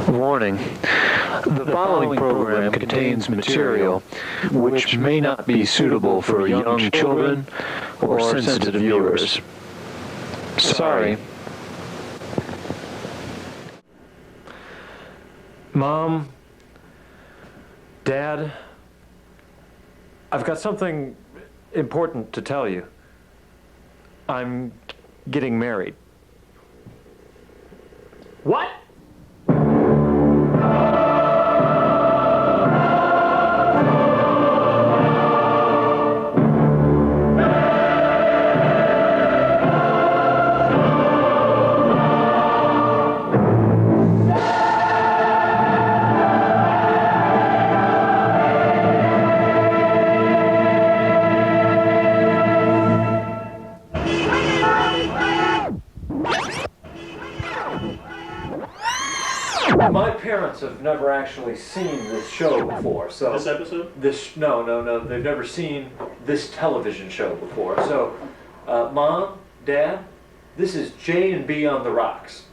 Warning. The following program contains material which may not be suitable for young children or sensitive viewers. Sorry. Mom, Dad, I've got something important to tell you. I'm getting married. What? My parents have never actually seen this show before, so... This episode? No. They've never seen this television show before. So, Mom, Dad, this is J and B on the ROX.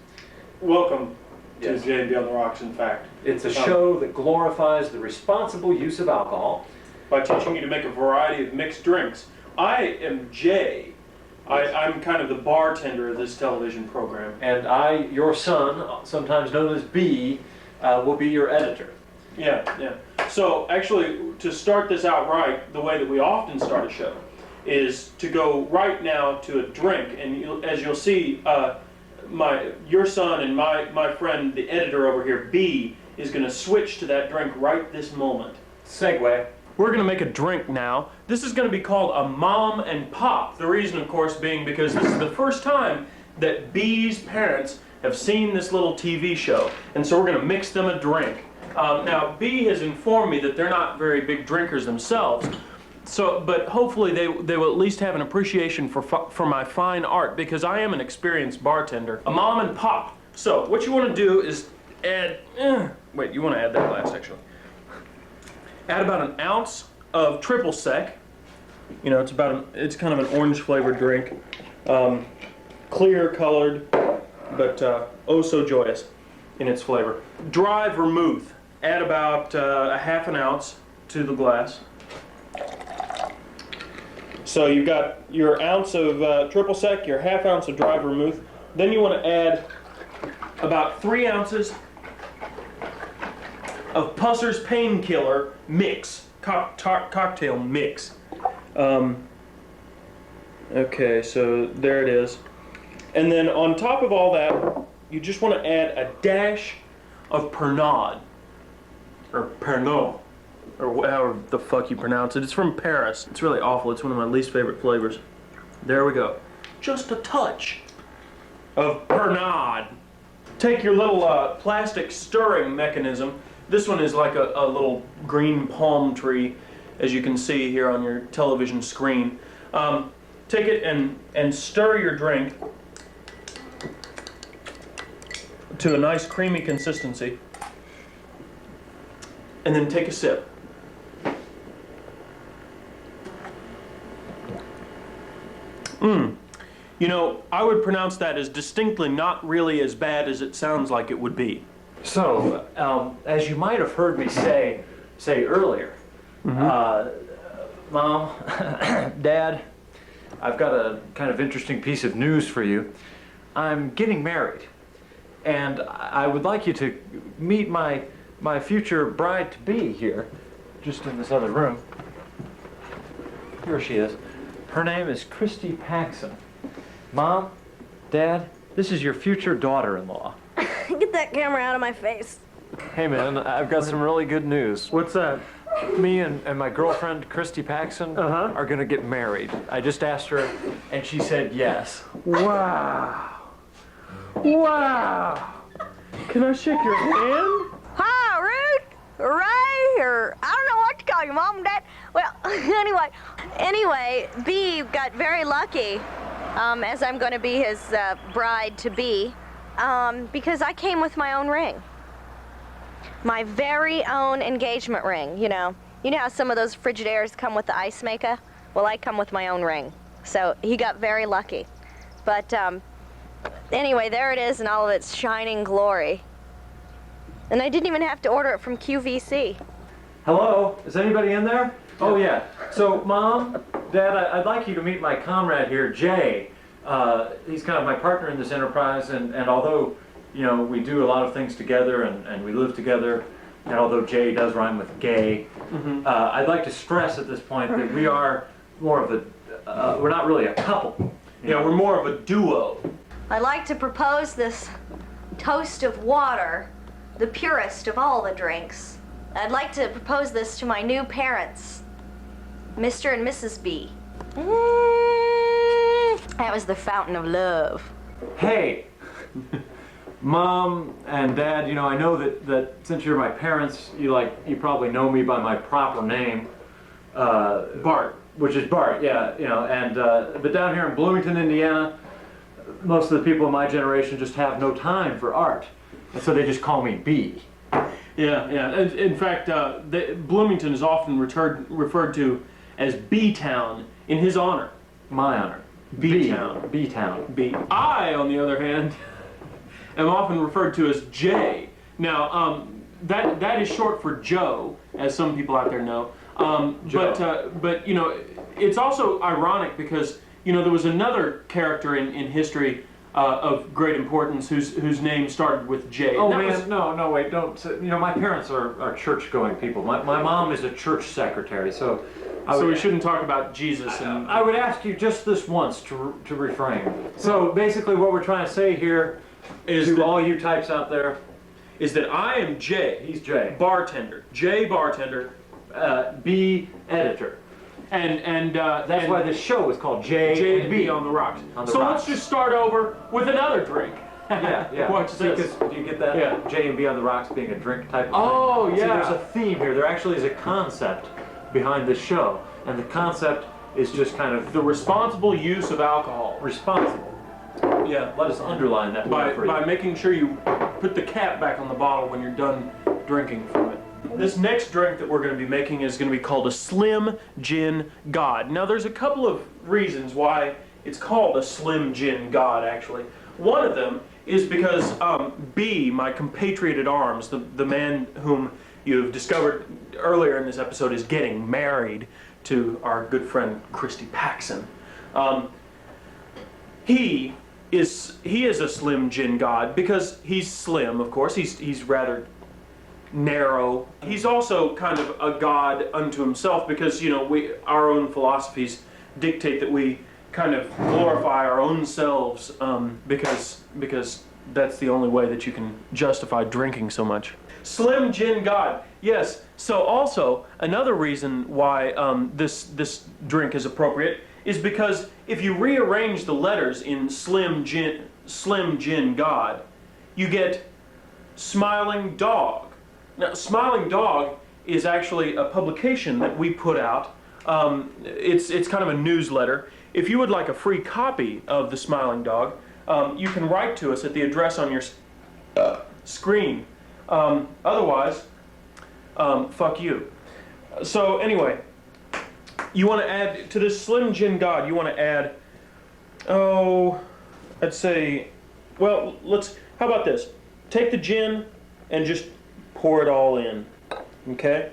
Welcome Yes. to J&B on the ROX, in fact. It's a show that glorifies the responsible use of alcohol. By teaching you to make a variety of mixed drinks. I am Jay. I'm kind of the bartender of this television program. And I, your son, sometimes known as B, will be your editor. Yeah. So, actually, to start this out right, the way that we often start a show is to go right now to a drink. And as you'll see, your son and my friend, the editor over here, B, is going to switch to that drink right this moment. Segue. We're going to make a drink now. This is going to be called a Mom and Pop. The reason, of course, being because this is the first time that B's parents have seen this little TV show. And so we're going to mix them a drink. Now, B has informed me that they're not very big drinkers themselves. But hopefully they will at least have an appreciation for my fine art, because I am an experienced bartender. A Mom and Pop. So what you want to do is add... wait, you want to add that glass, actually. Add about an ounce of triple sec. You know, it's kind of an orange flavored drink. Clear colored, but oh so joyous in its flavor. Dry vermouth. Add about a half an ounce to the glass. So you've got your ounce of triple sec, your half ounce of dry vermouth. Then you want to add about 3 ounces of Pusser's Painkiller mix, cocktail mix. Okay, so there it is. And then on top of all that, you just want to add a dash of Pernod, or Pernod, or however the fuck you pronounce it. It's from Paris. It's really awful. It's one of my least favorite flavors. There we go. Just a touch of Pernod. Take your little plastic stirring mechanism. This one is like a little green palm tree, as you can see here on your television screen. Take it and stir your drink to a nice creamy consistency. And then take a sip. You know, I would pronounce that as distinctly not really as bad as it sounds like it would be. So, as you might have heard me say earlier, Mom, Dad, I've got a kind of interesting piece of news for you. I'm getting married, and I would like you to meet my future bride-to-be here, just in this other room. Here she is. Her name is Christy Paxson. Mom, Dad, this is your future daughter-in-law. Get that camera out of my face. Hey man, I've got some really good news. What's that? Me and my girlfriend, Christy Paxson, are gonna get married. I just asked her, and she said yes. Wow. Can I shake your hand? Hi, Ruth, Ray, or I don't know what to call you, Mom and Dad. Well, anyway, B got very lucky, as I'm going to be his bride-to-be, because I came with my own ring. My very own engagement ring, you know. You know how some of those Frigidaires come with the ice maker? Well, I come with my own ring. So he got very lucky. But anyway, there it is in all of its shining glory. And I didn't even have to order it from QVC. Hello? Is anybody in there? Oh, yeah. So, Mom, Dad, I'd like you to meet my comrade here, Jay. He's kind of my partner in this enterprise, and although, you know, we do a lot of things together and we live together, and although Jay does rhyme with gay, I'd like to stress at this point that we are more of a, we're not really a couple. Yeah, we're more of a duo. I'd like to propose this toast of water, the purest of all the drinks. I'd like to propose this to my new parents, Mr. and Mrs. B. That was the fountain of love. Hey, Mom and Dad, you know, I know that since you're my parents, you probably know me by my proper name, Bart. which is Bart, yeah, you know, and but down here in Bloomington, Indiana, most of the people in my generation just have no time for art, and so they just call me B. Yeah, yeah. In fact, Bloomington is often referred to as B-Town in his honor. My honor. B-Town. B-Town. B. I, on the other hand, am often referred to as J. Now, that is short for Joe, as some people out there know. But you know, it's also ironic because, you know, there was another character in history of great importance whose name started with J. Oh man, no, wait, don't. You know, my parents are church-going people. My mom is a church secretary, so. We shouldn't talk about Jesus. And I would ask you just this once to refrain. So basically, what we're trying to say here is to all you types out there is that I am J. He's J. Bartender. J. Bartender. B. Editor. And That's why this show is called J and B on the rocks. On the so rocks. let's just start over with another drink. Yeah. Watch this. Because, do you get that? Yeah. J and B on the rocks being a drink type of thing. Oh, See, yeah. there's a theme here. There actually is a concept behind this show, and the concept is just kind of The responsible use of alcohol. responsible. Yeah. Let us underline that word for you. By making sure you put the cap back on the bottle when you're done drinking from it. This next drink that we're going to be making is going to be called a Slim Gin God. Now there's a couple of reasons why it's called a Slim Gin God, actually. One of them is because B, my compatriot at arms, the man whom you've discovered earlier in this episode, is getting married to our good friend Christy Paxson. He is a Slim Gin God because he's slim, of course. He's rather narrow. He's also kind of a god unto himself because, you know, our own philosophies dictate that we kind of glorify our own selves because that's the only way that you can justify drinking so much. Slim Gin God, yes. So also another reason why this drink is appropriate is because if you rearrange the letters in Slim Gin God, you get Smiling Dog. Now, Smiling Dog is actually a publication that we put out. It's kind of a newsletter. If you would like a free copy of the Smiling Dog, you can write to us at the address on your screen. Otherwise, fuck you. So anyway, you want to add to this Slim Gin God. You want to add, I'd say, well, how about this? Take the gin and just pour it all in, okay?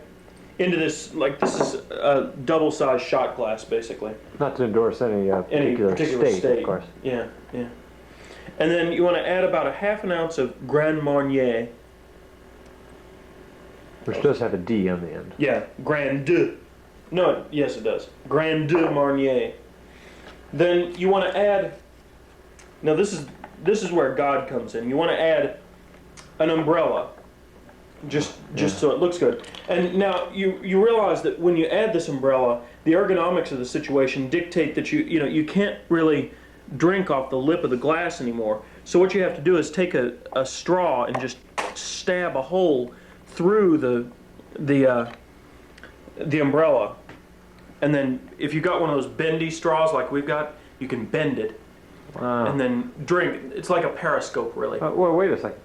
Into this, this is a double-sized shot glass, basically. Not to endorse any particular state, of course. Yeah. And then you want to add about a half an ounce of Grand Marnier. Which does have a D on the end. Yeah, Grand. No, yes it does. Grand Marnier. Then you want to add. Now this is where God comes in. You want to add an umbrella, just so it looks good. And now you realize that when you add this umbrella, the ergonomics of the situation dictate that you can't really drink off the lip of the glass anymore. So what you have to do is take a straw and just stab a hole through the umbrella, and then if you got one of those bendy straws like we've got, you can bend it, and then drink. It's like a periscope, really. Well, wait a second.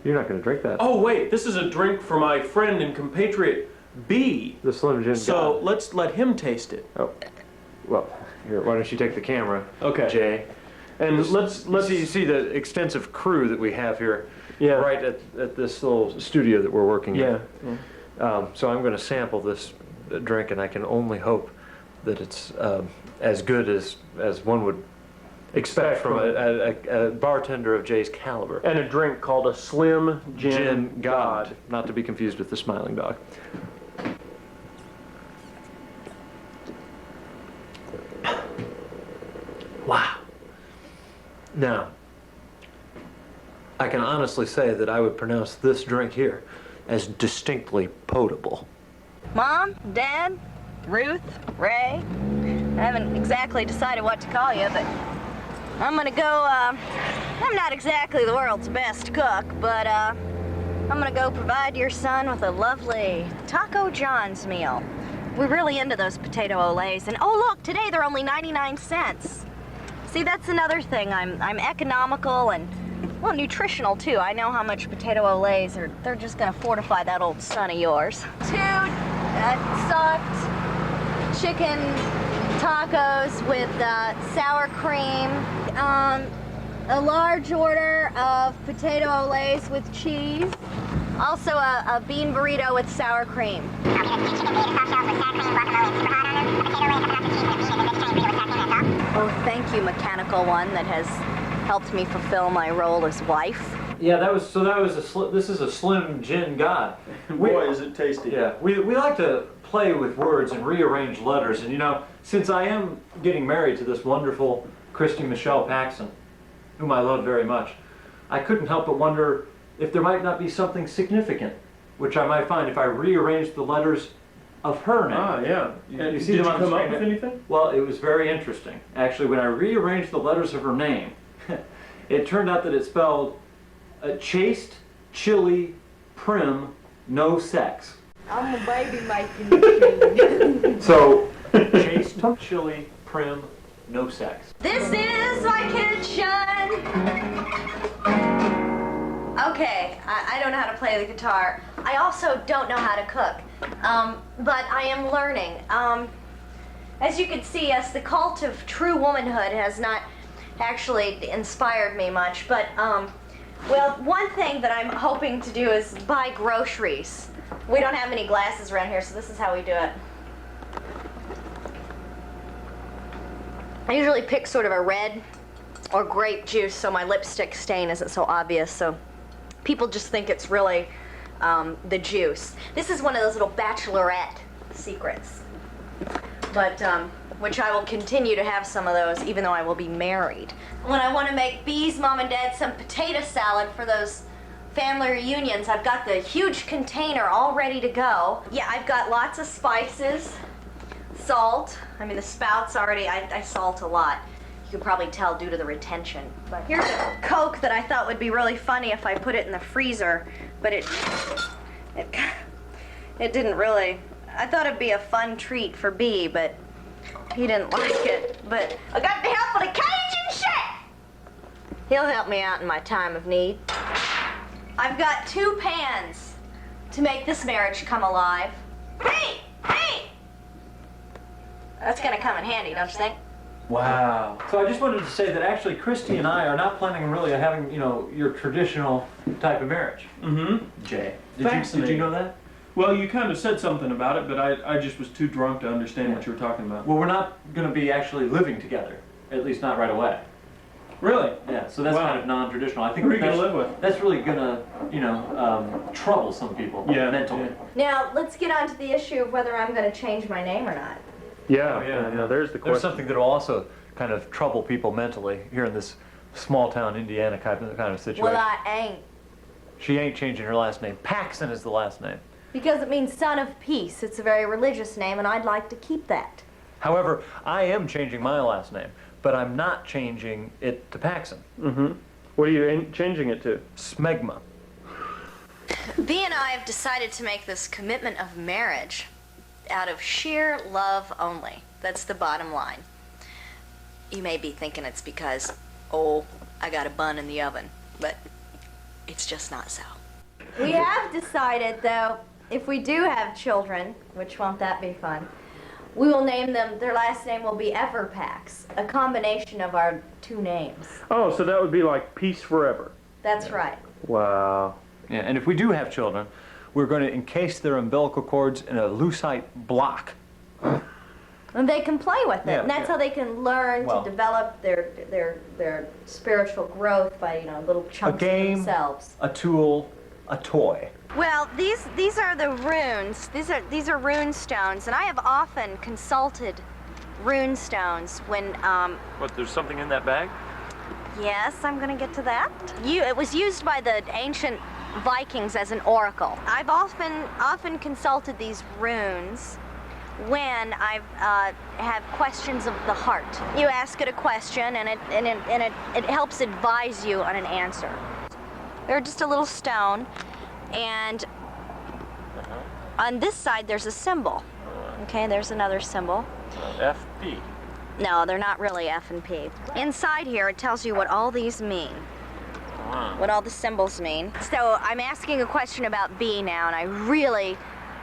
You're not going to drink that. Oh wait, this is a drink for my friend and compatriot B. The Slim Gin So God. let's let him taste it. Oh, well, here. Why don't you take the camera? Okay. Jay. And let's You see the extensive crew that we have here, Yeah. right at this little studio that we're working in. yeah. So I'm going to sample this drink, and I can only hope that it's as good as one would expect from a bartender of Jay's caliber. And a drink called a Slim Gin God. Not to be confused with the Smiling Dog. Wow. Now, I can honestly say that I would pronounce this drink here as distinctly potable. Mom, Dad, Ruth, Ray. I haven't exactly decided what to call you, but I'm gonna go, I'm not exactly the world's best cook, but I'm gonna go provide your son with a lovely Taco John's meal. We're really into those potato olays, and oh look, today they're only 99 cents. See, that's another thing. I'm economical and, well, nutritional too. I know how much potato olays are, they're just gonna fortify that old son of yours. Two soft chicken tacos with sour cream. A large order of potato olays with cheese. Also a bean burrito with sour cream. Oh, thank you, mechanical one that has helped me fulfill my role as wife. Yeah, this is a Slim Gin God. Boy, is it tasty. Yeah, we like to play with words and rearrange letters, and you know, since I am getting married to this wonderful Christy Michelle Paxson, whom I love very much, I couldn't help but wonder if there might not be something significant, which I might find if I rearranged the letters of her name. Ah, yeah. You see Did you them on the come up screen? with anything? Well, it was very interesting. Actually, when I rearranged the letters of her name, it turned out that it spelled chaste, chilly, prim, no sex. I'm a baby making machine. So, chaste, chilly, prim, no sex. This is my kitchen. Okay, I don't know how to play the guitar. I also don't know how to cook, but I am learning. As you can see, yes, the cult of true womanhood has not actually inspired me much, but well, one thing that I'm hoping to do is buy groceries. We don't have any glasses around here, so this is how we do it. I usually pick sort of a red or grape juice so my lipstick stain isn't so obvious, so people just think it's really the juice. This is one of those little bachelorette secrets, but which I will continue to have some of those even though I will be married. When I want to make Bee's mom and dad some potato salad for those family reunions, I've got the huge container all ready to go. Yeah, I've got lots of spices, salt. I mean, the spout's already, I salt a lot. You can probably tell due to the retention. But here's a Coke that I thought would be really funny if I put it in the freezer, but it didn't really. I thought it'd be a fun treat for B, but he didn't like it. But I got the help of the Cajun chef. He'll help me out in my time of need. I've got 2 pans to make this marriage come alive. Hey! That's gonna come in handy, don't you think? Wow. So I just wanted to say that actually Christy and I are not planning on really having, you know, your traditional type of marriage. Mm-hmm. Jay, did you know that? Well, you kind of said something about it, but I just was too drunk to understand what you were talking about. Well, we're not going to be actually living together, at least not right away. Really? Yeah, so that's kind of non-traditional. I think Who are you going to live with? That's really going to, you know, trouble some people mentally. Now, let's get on to the issue of whether I'm gonna change my name or not. Yeah, yeah, there's the question. There's something that will also kind of trouble people mentally here in this small town Indiana kind of situation. Well, I ain't. She ain't changing her last name. Paxson is the last name. Because it means son of peace. It's a very religious name, and I'd like to keep that. However, I am changing my last name, but I'm not changing it to Paxson. Mm-hmm. What are you changing it to? Smegma. B and I have decided to make this commitment of marriage out of sheer love only. That's the bottom line. You may be thinking it's because, oh, I got a bun in the oven, but it's just not so. We have decided, though, if we do have children, which won't that be fun, we will name them, their last name will be Everpax, a combination of our two names. Oh, so that would be like Peace Forever. That's right. Wow. Yeah, and if we do have children, we're going to encase their umbilical cords in a lucite block. And they can play with it, Yeah, and that's yeah. how they can learn Well- to develop their spiritual growth by, you know, little chunks of game. themselves. A tool, a toy. Well, these are the runes. These are rune stones, and I have often consulted rune stones when What, there's something in that bag? yes, I'm gonna get to that. It was used by the ancient Vikings as an oracle. I've often consulted these runes when I have questions of the heart. You ask it a question, and it helps advise you on an answer. They're just a little stone, and on this side there's a symbol. Okay, there's another symbol. FP. No, they're not really F and P. Inside here, it tells you what all these mean. What all the symbols mean. So I'm asking a question about B now, and I really,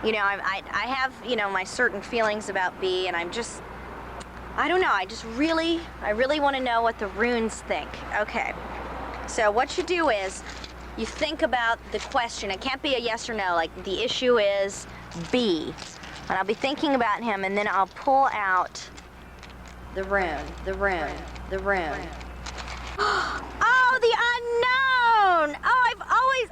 you know, I have, you know, my certain feelings about B, and I don't know, I really want to know what the runes think. Okay, so what you do is, you think about the question. It can't be a yes or no, like the issue is B. And I'll be thinking about him, and then I'll pull out the rune. Oh, the unknown!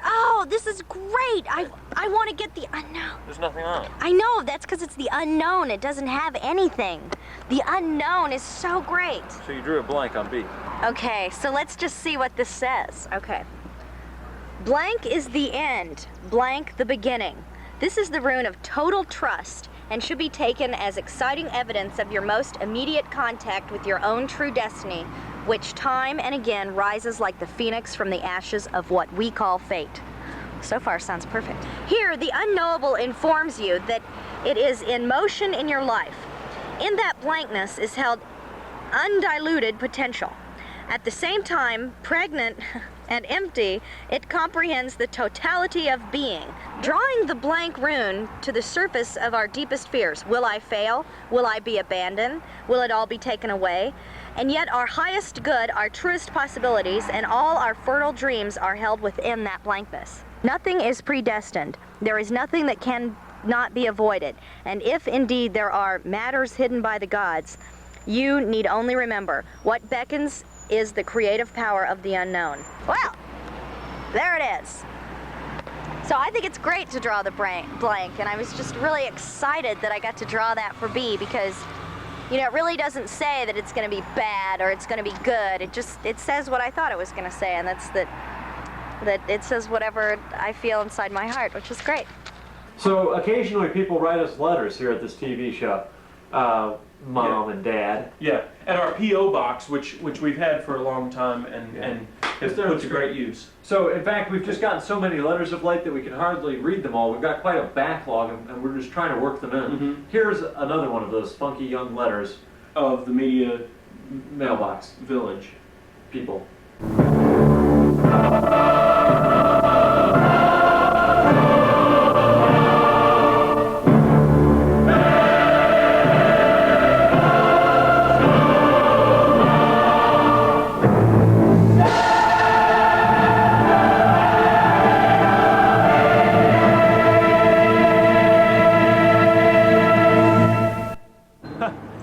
Oh, this is great! I want to get the unknown. There's nothing on it. I know, that's because it's the unknown. It doesn't have anything. The unknown is so great. So you drew a blank on B. Okay, so let's just see what this says. Okay. Blank is the end, blank the beginning. This is the rune of total trust and should be taken as exciting evidence of your most immediate contact with your own true destiny, which time and again rises like the phoenix from the ashes of what we call fate. So far, sounds perfect. Here, the unknowable informs you that it is in motion in your life. In that blankness is held undiluted potential. At the same time, pregnant and empty, it comprehends the totality of being. Drawing the blank rune to the surface of our deepest fears. Will I fail? Will I be abandoned? Will it all be taken away? And yet our highest good, our truest possibilities, and all our fertile dreams are held within that blankness. Nothing is predestined. There is nothing that can not be avoided. And if indeed there are matters hidden by the gods, you need only remember what beckons is the creative power of the unknown. Well, there it is. So I think it's great to draw the blank, and I was just really excited that I got to draw that for B because, you know, it really doesn't say that it's going to be bad or it's going to be good. It says what I thought it was going to say, and that's that it says whatever I feel inside my heart, which is great. So occasionally people write us letters here at this TV show, Mom and Dad. Yeah, and our P.O. box, which we've had for a long time and it's put to great use. So in fact, we've just gotten so many letters of late that we can hardly read them all. We've got quite a backlog, and we're just trying to work them in. Mhm. Here's another one of those funky young letters. Of the media Mailbox village. people.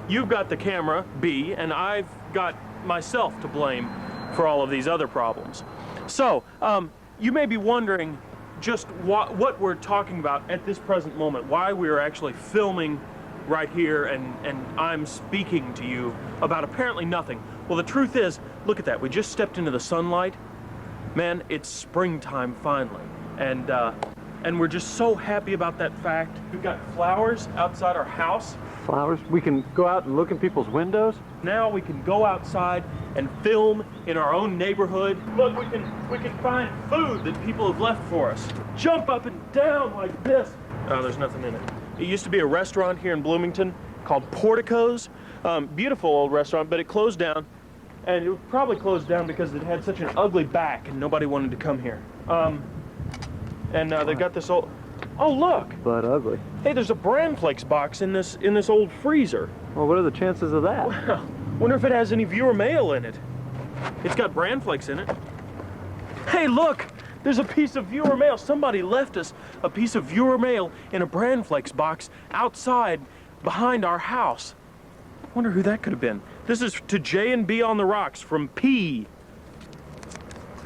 You've got the camera, B, and I've got myself to blame for all of these other problems. So, you may be wondering just what we're talking about at this present moment, why we're actually filming right here and I'm speaking to you about apparently nothing. Well, the truth is, look at that, we just stepped into the sunlight. Man, it's springtime finally, and we're just so happy about that fact. We've got flowers outside our house. Flowers? We can go out and look in people's windows? Now we can go outside and film in our own neighborhood. Look, we can find food that people have left for us. Jump up and down like this. Oh, there's nothing in it. It used to be a restaurant here in Bloomington called Portico's. Beautiful old restaurant, but it closed down. And it probably closed down because it had such an ugly back and nobody wanted to come here. They've got this old... Oh, look. but ugly. Hey, there's a bran flakes box in this old freezer. Well, what are the chances of that? Wow. Wonder if it has any viewer mail in it. It's got bran flakes in it. Hey, look. There's a piece of viewer mail. Somebody left us a piece of viewer mail in a bran flakes box outside behind our house. Wonder who that could have been. This is to J and B on the Rocks from P.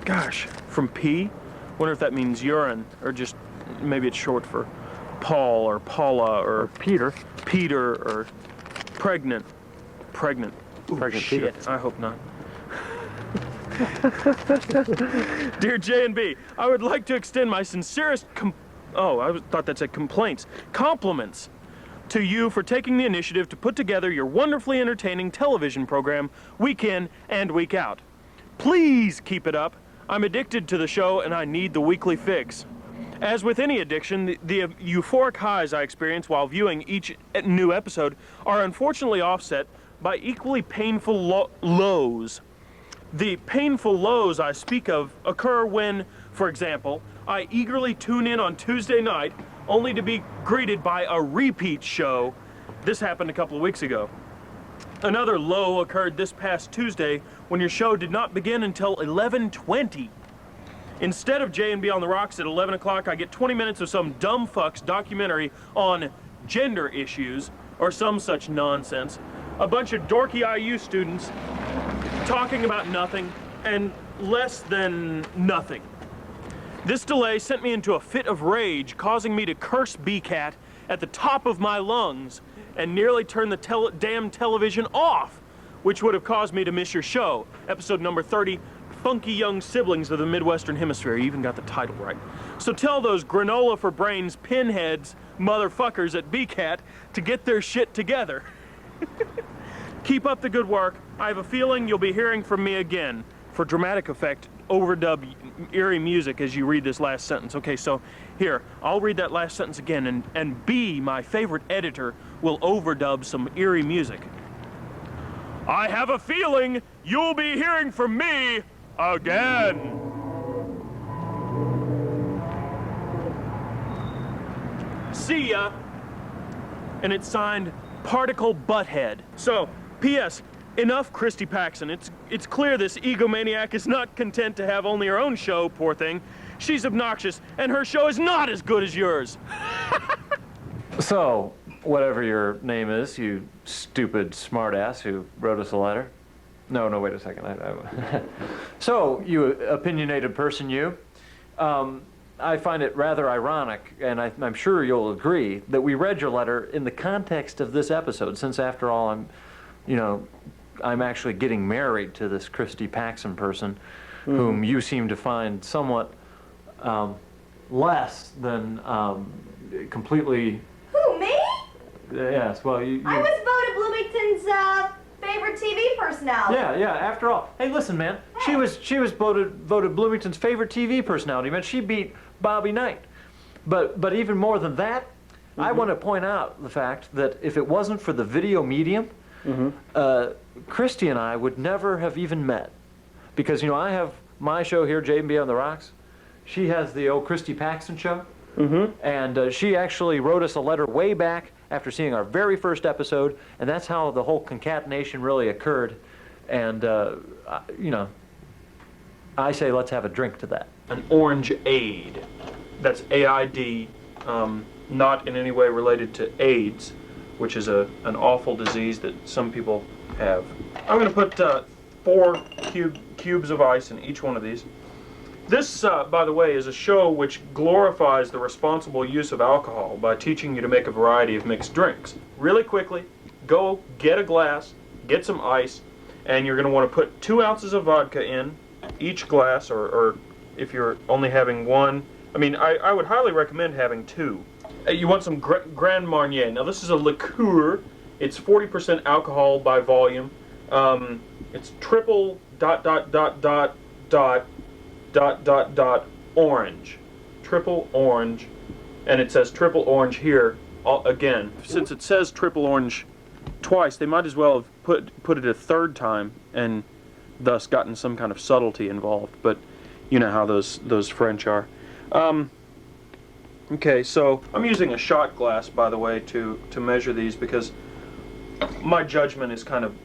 Gosh, from P? Wonder if that means urine, or just maybe it's short for Paul or Paula or Peter. Peter or pregnant. Pregnant. Ooh, Pregnant shit. Peter. I hope not. Dear J and B, I would like to extend my sincerest thought that said complaints. Compliments to you for taking the initiative to put together your wonderfully entertaining television program week in and week out. Please keep it up. I'm addicted to the show and I need the weekly fix. As with any addiction, the euphoric highs I experience while viewing each new episode are unfortunately offset by equally painful lows. The painful lows I speak of occur when, for example, I eagerly tune in on Tuesday night only to be greeted by a repeat show. This happened a couple of weeks ago. Another low occurred this past Tuesday when your show did not begin until 11:20. Instead of J&B on the Rocks at 11 o'clock, I get 20 minutes of some dumb fuck's documentary on gender issues or some such nonsense. A bunch of dorky IU students talking about nothing and less than nothing. This delay sent me into a fit of rage, causing me to curse BCAT at the top of my lungs and nearly turn the damn television off, which would have caused me to miss your show, episode number 30, Funky Young Siblings of the Midwestern Hemisphere. You even got the title right. So tell those granola for brains pinheads motherfuckers at BCAT to get their shit together. Keep up the good work. I have a feeling you'll be hearing from me again. For dramatic effect, overdub eerie music as you read this last sentence. Okay, so here, I'll read that last sentence again, and B, my favorite editor, will overdub some eerie music. I have a feeling you'll be hearing from me again. See ya. And it's signed Particle Butthead. So, P.S. Enough Christy Paxson. It's clear this egomaniac is not content to have only her own show, poor thing. She's obnoxious, and her show is not as good as yours. So, whatever your name is, you stupid smartass who wrote us a letter. No, wait a second. So, you opinionated person, you. I find it rather ironic, and I'm sure you'll agree, that we read your letter in the context of this episode, since after all, I'm actually getting married to this Christy Paxson person, whom you seem to find somewhat less than completely... Who, me? Yes, well, you... I was voted Bloomington's favorite TV personality. Yeah, after all. Hey, listen, man, she was voted Bloomington's favorite TV personality, man. She beat Bobby Knight. But even more than that, I want to point out the fact that if it wasn't for the video medium, Christy and I would never have even met. Because, I have my show here, J&B on the Rocks. She has the old Christy Paxson show. And she actually wrote us a letter way back after seeing our very first episode, and that's how the whole concatenation really occurred. And, I say let's have a drink to that. An orange aid. That's A-I-D, not in any way related to AIDS, which is an awful disease that some people have. I'm going to put 4 cubes of ice in each one of these. This, by the way, is a show which glorifies the responsible use of alcohol by teaching you to make a variety of mixed drinks. Really quickly, go get a glass, get some ice, and you're going to want to put 2 ounces of vodka in each glass, or if you're only having one, I would highly recommend having 2. You want some Grand Marnier. Now this is a liqueur. It's 40% alcohol by volume. It's triple ... orange. Triple orange. And it says triple orange here again. Since it says triple orange twice, they might as well have put it a third time and thus gotten some kind of subtlety involved. But you know how those French are. Okay, so I'm using a shot glass, by the way, to measure these because my judgment is kind of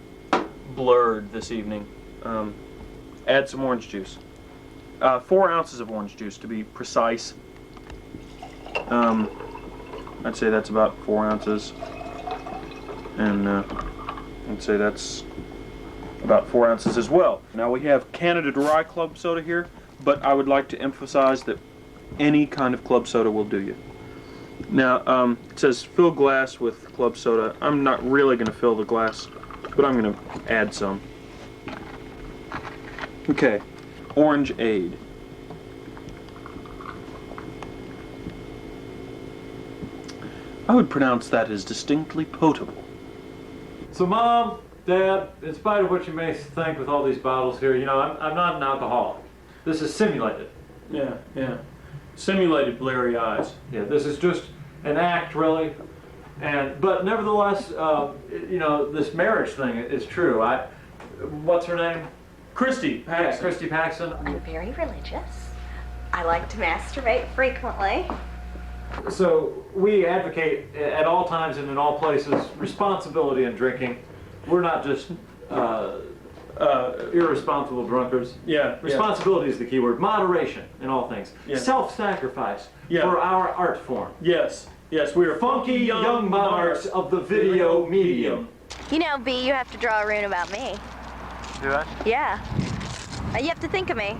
blurred this evening. Add some orange juice. 4 ounces of orange juice to be precise. I'd say that's about 4 ounces. And I'd say that's about 4 ounces as well. Now we have Canada Dry Club Soda here, but I would like to emphasize that any kind of club soda will do you. Now, it says fill glass with club soda. I'm not really going to fill the glass, but I'm going to add some. Okay, Orange Aid. I would pronounce that as distinctly potable. So, Mom, Dad, in spite of what you may think with all these bottles here, you know, I'm not an alcoholic. This is simulated. Yeah, yeah. Simulated bleary eyes. Yeah, this is just an act, really. But nevertheless, you know, this marriage thing is true. What's her name? Christy Paxson. Yeah, Christy Paxson. I'm very religious. I like to masturbate frequently. So we advocate at all times and in all places responsibility in drinking. We're not just irresponsible drunkards. Yeah. Responsibility is the key word. Moderation in all things. Yeah. Self-sacrifice Yeah. for our art form. Yes. Yes, we are Funky young monarchs of the video medium. You know, B, you have to draw a rune about me. Do I? Yeah. You have to think of me.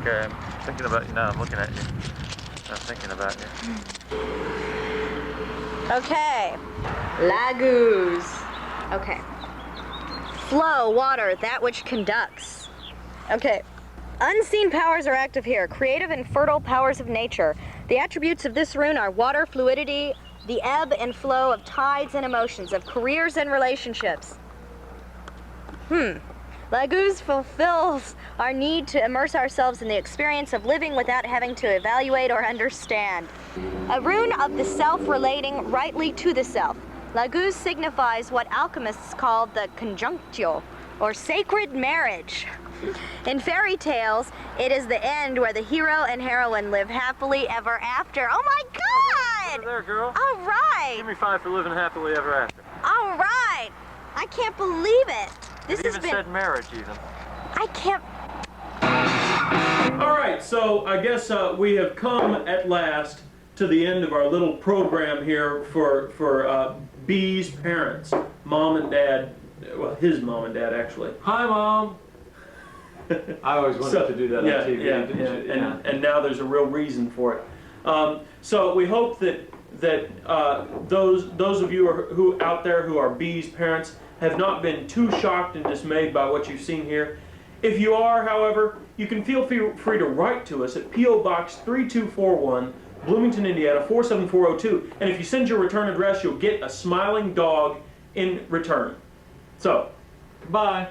Okay, I'm thinking about you now. I'm looking at you. I'm thinking about you. Okay. Laguz. Okay. Flow, water, that which conducts. Okay. Unseen powers are active here. Creative and fertile powers of nature. The attributes of this rune are water, fluidity, the ebb and flow of tides and emotions, of careers and relationships. Laguz fulfills our need to immerse ourselves in the experience of living without having to evaluate or understand. A rune of the self relating rightly to the self. Laguz signifies what alchemists call the conjunctio, or sacred marriage. In fairy tales, it is the end where the hero and heroine live happily ever after. Oh my God! There, girl. All right! Give me 5 for living happily ever after. All right! I can't believe it. This It has even been. said marriage, even. I can't. All right, so I guess we have come at last to the end of our little program here for B's parents, Mom and Dad. Well, his mom and dad, actually. Hi, Mom. I always wanted to do that on TV. didn't you? And now there's a real reason for it. So we hope that those of you who out there who are B's parents have not been too shocked and dismayed by what you've seen here. If you are, however, you can feel free to write to us at P.O. Box 3241, Bloomington, Indiana 47402. And if you send your return address, you'll get a smiling dog in return. So, Bye.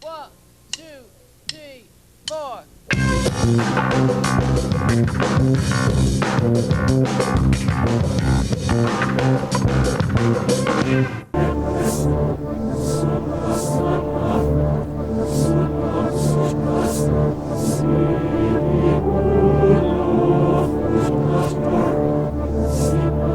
One, two, three, four.